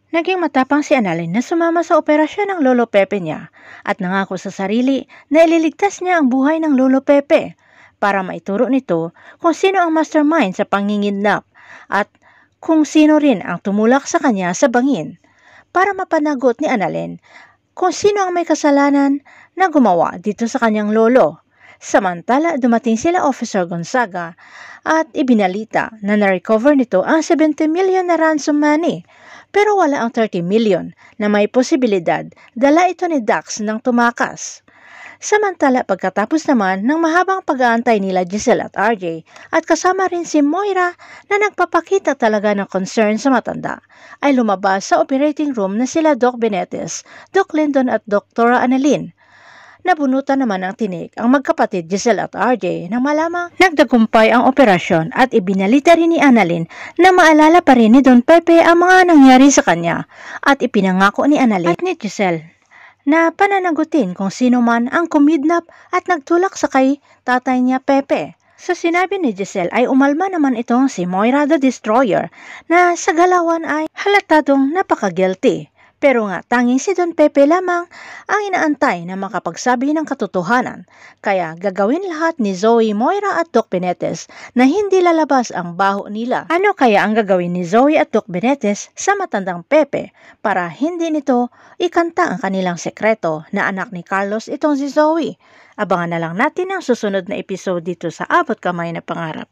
Naging matapang si Annalyn na sumama sa operasyon ng Lolo Pepe niya at nangako sa sarili na ililigtas niya ang buhay ng Lolo Pepe para maituro nito kung sino ang mastermind sa pangingisnap at kung sino rin ang tumulak sa kanya sa bangin para mapanagot ni Annalyn kung sino ang may kasalanan na gumawa dito sa kanyang lolo. Samantala, dumating sila Officer Gonzaga at ibinalita na na-recover nito ang 70 million na ransom money. Pero wala ang 30 million na may posibilidad dala ito ni Dax ng tumakas. Samantala, pagkatapos naman ng mahabang pag-aantay nila Giselle at RJ at kasama rin si Moira na nagpapakita talaga ng concern sa matanda, ay lumabas sa operating room na sila Doc Benitez, Doc Lyndon at Dr. Annalyn. Nabunutan naman ng tinik ang magkapatid Giselle at RJ nang malamang nagtagumpay ang operasyon at ibinalita rin ni Annalyn na maalala pa rin ni Don Pepe ang mga nangyari sa kanya at ipinangako ni Annalyn at ni Giselle na pananagutin kung sino man ang kumidnap at nagtulak sa kay tatay niya Pepe. Sa sinabi ni Giselle ay umalma naman itong si Moira the Destroyer na sa galawan ay halatadong napaka-guilty. Pero nga, tanging si Don Pepe lamang ang inaantay na makapagsabi ng katotohanan. Kaya gagawin lahat ni Zoe, Moira at Doc Benitez na hindi lalabas ang baho nila. Ano kaya ang gagawin ni Zoe at Doc Benitez sa matandang Pepe para hindi nito ikanta ang kanilang sekreto na anak ni Carlos itong si Zoe? Abangan na lang natin ang susunod na episode dito sa Abot Kamay na Pangarap.